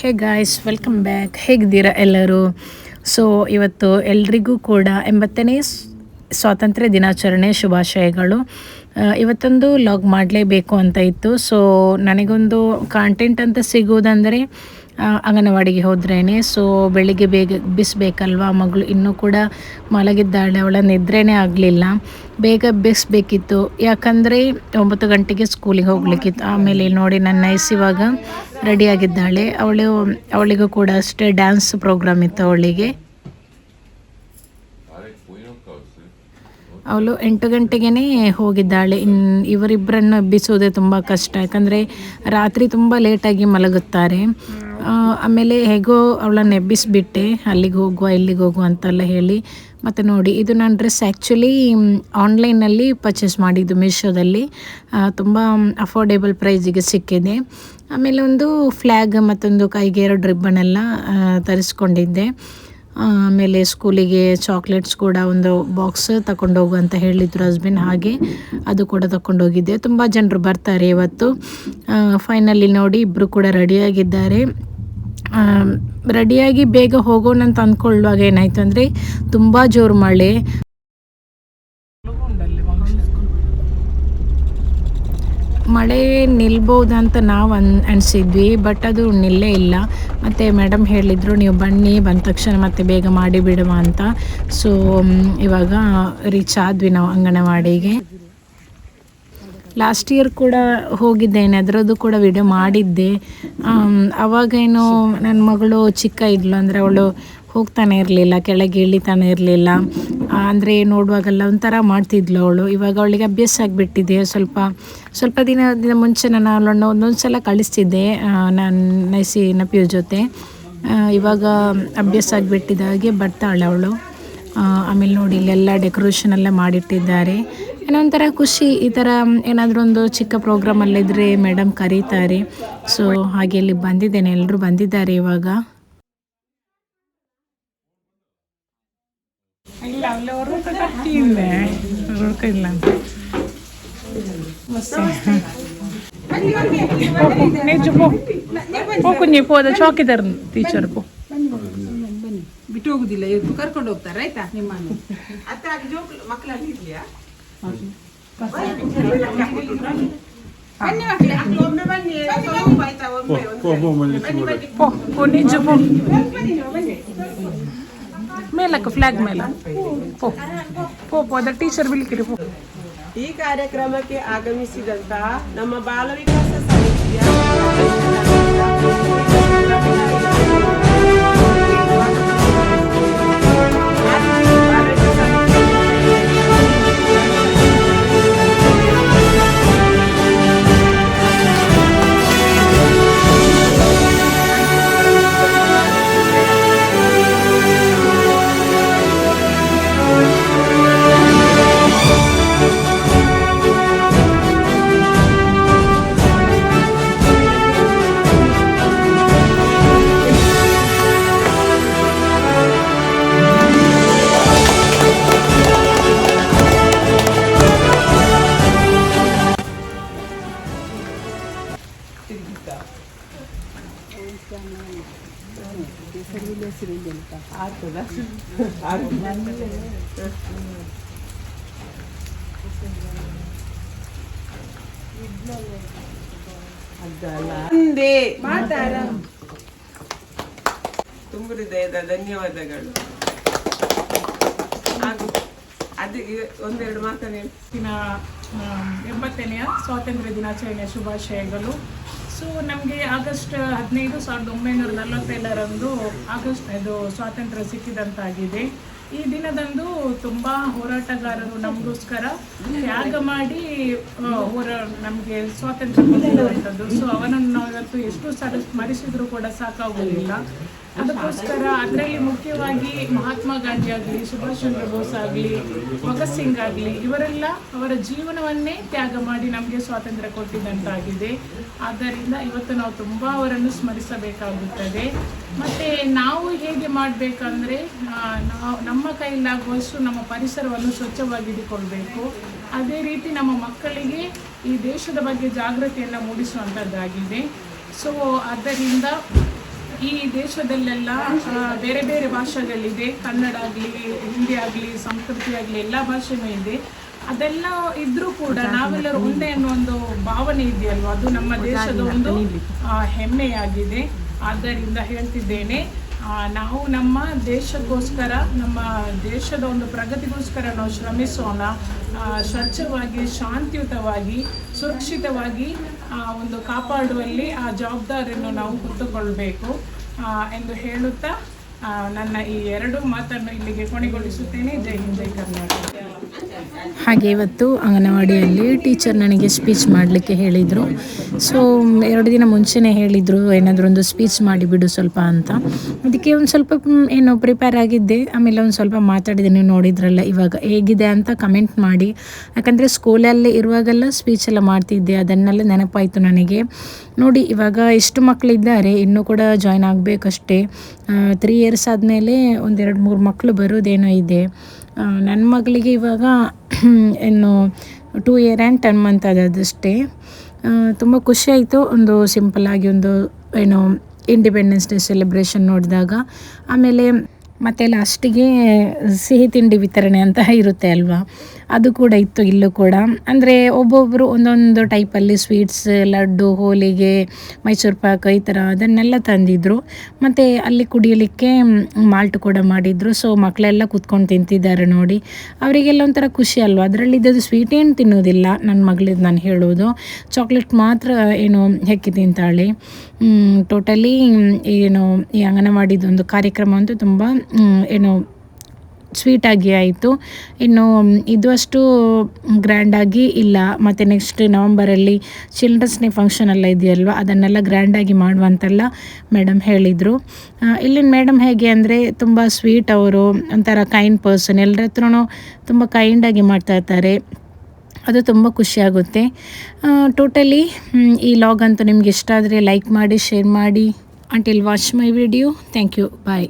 Hey guys, welcome back. ಹೇಗಿದ್ದೀರಾ ಎಲ್ಲರೂ? So ಇವತ್ತು ಎಲ್ರಿಗೂ ಕೂಡ 80ನೇ ಸ್ವಾತಂತ್ರ್ಯ ದಿನಾಚರಣೆ ಶುಭಾಶಯಗಳು. ಇವತ್ತೊಂದು ಲಾಗ್ ಮಾಡಲೇಬೇಕು ಅಂತ ಇತ್ತು. ಸೊ ನನಗೊಂದು ಕಾಂಟೆಂಟ್ ಅಂತ ಸಿಗುವುದಂದರೆ ಅಂಗನವಾಡಿಗೆ ಹೋದ್ರೇ. ಸೊ ಬೆಳಿಗ್ಗೆ ಬೇಗ ಬಿಸ್ಬೇಕಲ್ವಾ, ಮಗಳು ಇನ್ನೂ ಕೂಡ ಮಲಗಿದ್ದಾಳೆ, ಅವಳ ನಿದ್ರೆನೇ ಆಗಲಿಲ್ಲ. ಬೇಗ ಬಿಸ್ಬೇಕಿತ್ತು, ಯಾಕಂದರೆ 9 ಗಂಟೆಗೆ ಸ್ಕೂಲಿಗೆ ಹೋಗ್ಲಿಕ್ಕಿತ್ತು. ಆಮೇಲೆ ನೋಡಿ ನನ್ನ ನೈಸ್ ಇವಾಗ ರೆಡಿಯಾಗಿದ್ದಾಳೆ. ಅವಳಿಗೂ ಕೂಡ ಅಷ್ಟೇ ಡ್ಯಾನ್ಸ್ ಪ್ರೋಗ್ರಾಮ್ ಇತ್ತು ಅವಳಿಗೆ. ಅವಳು 8 ಗಂಟೆಗೇ ಹೋಗಿದ್ದಾಳೆ. ಇವರಿಬ್ಬರನ್ನು ಎಬ್ಬಿಸೋದೇ ತುಂಬ ಕಷ್ಟ, ಯಾಕಂದರೆ ರಾತ್ರಿ ತುಂಬ ಲೇಟಾಗಿ ಮಲಗುತ್ತಾರೆ. ಆಮೇಲೆ ಹೇಗೋ ಅವಳನ್ನು ಎಬ್ಬಿಸಿಬಿಟ್ಟೆ, ಅಲ್ಲಿಗೆ ಹೋಗುವ ಇಲ್ಲಿಗೆ ಹೋಗುವ ಅಂತೆಲ್ಲ ಹೇಳಿ. ಮತ್ತು ನೋಡಿ, ಇದು ನಾನು ಡ್ರೆಸ್ ಆ್ಯಕ್ಚುಲಿ ಆನ್ಲೈನಲ್ಲಿ ಪರ್ಚೇಸ್ ಮಾಡಿದ್ದು, ಮೀಶೋದಲ್ಲಿ. ತುಂಬ ಅಫೋರ್ಡೆಬಲ್ ಪ್ರೈಸಿಗೆ ಸಿಕ್ಕಿದೆ. ಆಮೇಲೆ ಒಂದು ಫ್ಲ್ಯಾಗ್ ಮತ್ತೊಂದು ಕೈಗೆ 2 ರಿಬ್ಬನೆಲ್ಲ ತರಿಸ್ಕೊಂಡಿದ್ದೆ. ಆಮೇಲೆ ಸ್ಕೂಲಿಗೆ ಚಾಕ್ಲೇಟ್ಸ್ ಕೂಡ ಒಂದು ಬಾಕ್ಸ್ ತಗೊಂಡೋಗು ಅಂತ ಹೇಳಿದ್ರು ಹಸ್ಬೆಂಡ್, ಹಾಗೆ ಅದು ಕೂಡ ತಗೊಂಡೋಗಿದ್ದೆ. ತುಂಬ ಜನರು ಬರ್ತಾರೆ ಇವತ್ತು. ಫೈನಲಿ ನೋಡಿ ಇಬ್ಬರು ಕೂಡ ರೆಡಿಯಾಗಿದ್ದಾರೆ. ರೆಡಿಯಾಗಿ ಬೇಗ ಹೋಗೋಣ ಅಂತ ಅಂದ್ಕೊಳ್ಳುವಾಗ ಏನಾಯಿತು ಅಂದರೆ ತುಂಬ ಜೋರು ಮಳೆ. ಮಳೆ ನಿಲ್ಬೋದಂತ ನಾವು ಅನಿಸಿದ್ವಿ, ಬಟ್ ಅದು ನಿಲ್ಲೇ ಇಲ್ಲ. ಮತ್ತು ಮೇಡಮ್ ಹೇಳಿದರು, ನೀವು ಬನ್ನಿ, ಬಂದ ತಕ್ಷಣ ಮತ್ತೆ ಬೇಗ ಮಾಡಿ ಬಿಡುವ ಅಂತ. ಸೊ ಇವಾಗ ರೀಚ್ ಆದ್ವಿ ನಾವು ಅಂಗನವಾಡಿಗೆ. ಲಾಸ್ಟ್ ಇಯರ್ ಕೂಡ ಹೋಗಿದ್ದೇನೆ, ಅದರದ್ದು ಕೂಡ ವಿಡಿಯೋ ಮಾಡಿದ್ದೆ. ಅವಾಗೇನು ನನ್ನ ಮಗಳು ಚಿಕ್ಕ ಇದ್ಲು, ಅಂದರೆ ಅವಳು ಹೋಗ್ತಾನೆ ಇರಲಿಲ್ಲ, ಕೆಳಗೆ ಇಳಿತಾನೆ ಇರಲಿಲ್ಲ. ಅಂದರೆ ನೋಡುವಾಗೆಲ್ಲ ಒಂಥರ ಮಾಡ್ತಿದ್ಲು ಅವಳು. ಇವಾಗ ಅವಳಿಗೆ ಅಭ್ಯಾಸ ಆಗಿಬಿಟ್ಟಿದೆ. ಸ್ವಲ್ಪ ದಿನದಿಂದ ಮುಂಚೆ ನಾನು ಅವಳನ್ನು ಒಂದೊಂದು ಸಲ ಕಳಿಸ್ತಿದ್ದೆ ನಾನು ನೈಸಿ ನಪಿಯು ಜೊತೆ. ಇವಾಗ ಅಭ್ಯಾಸ ಆಗಿಬಿಟ್ಟಿದ್ದಾಗೆ ಬರ್ತಾಳೆ ಅವಳು. ಆಮೇಲೆ ನೋಡಿ ಇಲ್ಲೆಲ್ಲ ಡೆಕೋರೇಷನ್ ಎಲ್ಲ ಮಾಡಿಟ್ಟಿದ್ದಾರೆ. ಏನೋ ಒಂಥರ ಖುಷಿ, ಈ ಥರ ಏನಾದರೂ ಒಂದು ಚಿಕ್ಕ ಪ್ರೋಗ್ರಾಮಲ್ಲಿದ್ದರೆ ಮೇಡಮ್ ಕರೀತಾರೆ. ಸೊ ಹಾಗೆ ಇಲ್ಲಿ ಬಂದಿದ್ದೇನೆ, ಎಲ್ಲರೂ ಬಂದಿದ್ದಾರೆ ಇವಾಗ. ಚೌಕಿದಾರ್ ಟೀಚರ್ ಬಿಟ್ಟು ಹೋಗುದಿಲ್ಲ, ಇವತ್ತು ಕರ್ಕೊಂಡು ಹೋಗ್ತಾರೆ ಆಯ್ತಾ ನಿಮ್ಮ ಮಕ್ಕಳಲ್ಲಿ ಇದೆಯಾ? ಮೇಲಕ್ಕ ಫ್ಲಾಗ್ ಮೇಲೆ ಟೀಚರ್ ಬಿಲ್ಕಿರಿ. ಈ ಕಾರ್ಯಕ್ರಮಕ್ಕೆ ಆಗಮಿಸಿದಂತಹ ನಮ್ಮ ಬಾಲ ವಿಕಾಸ ಸಮಿತಿಯ ತುಂಬ ಹೃದಯದ ಧನ್ಯವಾದಗಳು. ಹಾಗೂ ಅದು ಒಂದೆರಡು ಮಾತನ್ನು 80ನೇ ಸ್ವಾತಂತ್ರ್ಯ ದಿನಾಚರಣೆಯ ಶುಭಾಶಯಗಳು. ಸೊ ನಮಗೆ ಆಗಸ್ಟ್ 15, 1947ರಂದು ಆಗಸ್ಟ್ ಇದು ಸ್ವಾತಂತ್ರ್ಯ ಸಿಕ್ಕಿದಂತಾಗಿದೆ. ಈ ದಿನದಂದು ತುಂಬ ಹೋರಾಟಗಾರರು ನಮಗೋಸ್ಕರ ತ್ಯಾಗ ಮಾಡಿ ನಮಗೆ ಸ್ವಾತಂತ್ರ್ಯ ಕೊಟ್ಟಿರುವಂಥದ್ದು. ಸೊ ಅವನನ್ನು ನಾವು ಇವತ್ತು ಎಷ್ಟು ಸಲ ಸ್ಮರಿಸಿದ್ರು ಕೂಡ ಸಾಕಾಗುವುದಿಲ್ಲ. ಅದಕ್ಕೋಸ್ಕರ ಅದರಲ್ಲಿ ಮುಖ್ಯವಾಗಿ ಮಹಾತ್ಮ ಗಾಂಧಿ ಆಗಲಿ, ಸುಭಾಷ್ ಚಂದ್ರ ಬೋಸ್ ಆಗಲಿ, ಭಗತ್ ಸಿಂಗ್ ಆಗಲಿ, ಇವರೆಲ್ಲ ಅವರ ಜೀವನವನ್ನೇ ತ್ಯಾಗ ಮಾಡಿ ನಮಗೆ ಸ್ವಾತಂತ್ರ್ಯ ಕೊಟ್ಟಿದ್ದಂತಾಗಿದೆ. ಆದ್ದರಿಂದ ಇವತ್ತು ನಾವು ತುಂಬ ಅವರನ್ನು ಸ್ಮರಿಸಬೇಕಾಗುತ್ತದೆ. ಮತ್ತು ನಾವು ಹೇಗೆ ಮಾಡಬೇಕಂದ್ರೆ, ನಮ್ಮ ಕೈಲಾಗುವಷ್ಟು ನಮ್ಮ ಪರಿಸರವನ್ನು ಸ್ವಚ್ಛವಾಗಿಟ್ಟುಕೊಳ್ಬೇಕು. ಅದೇ ರೀತಿ ನಮ್ಮ ಮಕ್ಕಳಿಗೆ ಈ ದೇಶದ ಬಗ್ಗೆ ಜಾಗೃತಿಯನ್ನು ಮೂಡಿಸುವಂಥದ್ದಾಗಿದೆ. ಸೊ ಆದ್ದರಿಂದ ಈ ದೇಶದಲ್ಲೆಲ್ಲ ಬೇರೆ ಬೇರೆ ಭಾಷೆಗಳಿದೆ, ಕನ್ನಡ ಆಗಲಿ, ಹಿಂದಿ ಆಗಲಿ, ಸಂಸ್ಕೃತಿ ಆಗಲಿ, ಎಲ್ಲ ಭಾಷೆನೂ ಇದೆ. ಅದೆಲ್ಲ ಇದ್ರೂ ಕೂಡ ನಾವೆಲ್ಲರೂ ಒಂದೇ ಅನ್ನೋ ಒಂದು ಭಾವನೆ ಇದೆಯಲ್ವ, ಅದು ನಮ್ಮ ದೇಶದ ಒಂದು ಹೆಮ್ಮೆಯಾಗಿದೆ. ಆದ್ದರಿಂದ ಹೇಳ್ತಿದ್ದೇನೆ, ನಾವು ನಮ್ಮ ದೇಶಕ್ಕೋಸ್ಕರ, ನಮ್ಮ ದೇಶದ ಒಂದು ಪ್ರಗತಿಗೋಸ್ಕರ ನಾವು ಶ್ರಮಿಸೋಣ. ಸ್ವಚ್ಛವಾಗಿ, ಶಾಂತಿಯುತವಾಗಿ, ಸುರಕ್ಷಿತವಾಗಿ ಒಂದು ಕಾಪಾಡುವಲ್ಲಿ ಆ ಜವಾಬ್ದಾರಿಯನ್ನು ನಾವು ಹೊತ್ತುಕೊಳ್ಬೇಕು ಎಂದು ಹೇಳುತ್ತಾ ನನ್ನ ಈ 2 ಮಾತನ್ನು ಇಲ್ಲಿಗೆ ಕೊನೆಗೊಳಿಸುತ್ತೇನೆ. ಜೈ ಹಿಂದ್, ಜೈ ಕರ್ನಾಟಕ. ಹಾಗೆ ಇವತ್ತು ಅಂಗನವಾಡಿಯಲ್ಲಿ ಟೀಚರ್ ನನಗೆ ಸ್ಪೀಚ್ ಮಾಡಲಿಕ್ಕೆ ಹೇಳಿದರು. ಸೊ 2 ದಿನ ಮುಂಚೆನೇ ಹೇಳಿದರು, ಏನಾದರೂ ಒಂದು ಸ್ಪೀಚ್ ಮಾಡಿಬಿಡು ಸ್ವಲ್ಪ ಅಂತ. ಅದಕ್ಕೆ ಒಂದು ಸ್ವಲ್ಪ ಏನು ಪ್ರಿಪೇರ್ ಆಗಿದ್ದೆ. ಆಮೇಲೆ ಒಂದು ಸ್ವಲ್ಪ ಮಾತಾಡಿದೆ, ನೀವು ನೋಡಿದ್ರಲ್ಲ ಇವಾಗ ಹೇಗಿದೆ ಅಂತ ಕಮೆಂಟ್ ಮಾಡಿ. ಯಾಕಂದರೆ ಸ್ಕೂಲಲ್ಲಿ ಇರುವಾಗೆಲ್ಲ ಸ್ಪೀಚ್ ಎಲ್ಲ ಮಾಡ್ತಿದ್ದೆ, ಅದನ್ನೆಲ್ಲ ನೆನಪಾಯಿತು ನನಗೆ. ನೋಡಿ ಇವಾಗ ಎಷ್ಟು ಮಕ್ಕಳಿದ್ದಾರೆ, ಇನ್ನೂ ಕೂಡ ಜಾಯ್ನ್ ಆಗಬೇಕಷ್ಟೇ. 3 ಇಯರ್ಸ್ ಆದಮೇಲೆ 1-2-3 ಮಕ್ಕಳು ಬರೋದೇನೋ ಇದೆ. ನನ್ನ ಮಗಳಿಗೆ ಇವಾಗ ಏನು 2 year and 10 month ಅದಷ್ಟೇ. ತುಂಬ ಖುಷಿಯಾಯಿತು ಒಂದು ಸಿಂಪಲ್ಲಾಗಿ ಒಂದು ಏನು ಇಂಡಿಪೆಂಡೆನ್ಸ್ ಡೇ ಸೆಲೆಬ್ರೇಷನ್ ನೋಡಿದಾಗ. ಆಮೇಲೆ ಮತ್ತು ಲಾಸ್ಟಿಗೆ ಸಿಹಿ ತಿಂಡಿ ವಿತರಣೆ ಅಂತ ಇರುತ್ತೆ ಅಲ್ವಾ, ಅದು ಕೂಡ ಇತ್ತು ಇಲ್ಲೂ ಕೂಡ. ಅಂದರೆ ಒಬ್ಬೊಬ್ಬರು ಒಂದೊಂದು ಟೈಪಲ್ಲಿ ಸ್ವೀಟ್ಸ್, ಲಡ್ಡು, ಹೋಳಿಗೆ, ಮೈಸೂರು ಪಾಕ್ ಈ ಥರ ಅದನ್ನೆಲ್ಲ ತಂದಿದ್ದರು. ಮತ್ತು ಅಲ್ಲಿ ಕುಡಿಯಲಿಕ್ಕೆ ಮಾಲ್ಟ್ ಕೂಡ ಮಾಡಿದರು. ಸೊ ಮಕ್ಕಳೆಲ್ಲ ಕೂತ್ಕೊಂಡು ತಿಂತಿದ್ದಾರೆ ನೋಡಿ, ಅವರಿಗೆಲ್ಲ ಒಂಥರ ಖುಷಿ ಅಲ್ವಾ. ಅದರಲ್ಲಿದ್ದದು ಸ್ವೀಟ್ ಏನು ತಿನ್ನೋದಿಲ್ಲ ನನ್ನ ಮಗಳಿದ್ದು, ನಾನು ಹೇಳೋದು ಚಾಕ್ಲೇಟ್ ಮಾತ್ರ ಏನು ಹೆಕ್ಕಿ ತಿಂತಾಳೆ. ಟೋಟಲಿ ಏನು ಈ ಅಂಗನವಾಡಿದೊಂದು ಕಾರ್ಯಕ್ರಮ ಅಂತೂ ತುಂಬ ಏನು ಸ್ವೀಟಾಗಿ ಆಯಿತು. ಇನ್ನು ಇದು ಅಷ್ಟು ಗ್ರ್ಯಾಂಡಾಗಿ ಇಲ್ಲ. ಮತ್ತು ನೆಕ್ಸ್ಟ್ ನವಂಬರಲ್ಲಿ ಚಿಲ್ಡ್ರನ್ಸ್ ಡೇ ಫಂಕ್ಷನ್ ಎಲ್ಲ ಇದೆಯಲ್ವ, ಅದನ್ನೆಲ್ಲ ಗ್ರ್ಯಾಂಡಾಗಿ ಮಾಡುವಂತೆಲ್ಲ ಮೇಡಮ್ ಹೇಳಿದರು. ಇಲ್ಲಿನ ಮೇಡಮ್ ಹೇಗೆ ಅಂದರೆ ತುಂಬ ಸ್ವೀಟ್, ಅವರು ಒಂಥರ ಕೈಂಡ್ ಪರ್ಸನ್, ಎಲ್ಲರ ಹತ್ರನೂ ತುಂಬ ಕೈಂಡಾಗಿ ಮಾಡ್ತಾಯಿರ್ತಾರೆ. ಅದು ತುಂಬ ಖುಷಿಯಾಗುತ್ತೆ. ಟೋಟಲಿ ಈ ಲಾಗ್ ಅಂತೂ ನಿಮ್ಗೆ ಇಷ್ಟ ಆದರೆ ಲೈಕ್ ಮಾಡಿ, ಶೇರ್ ಮಾಡಿ. Until watch my video, thank you, bye.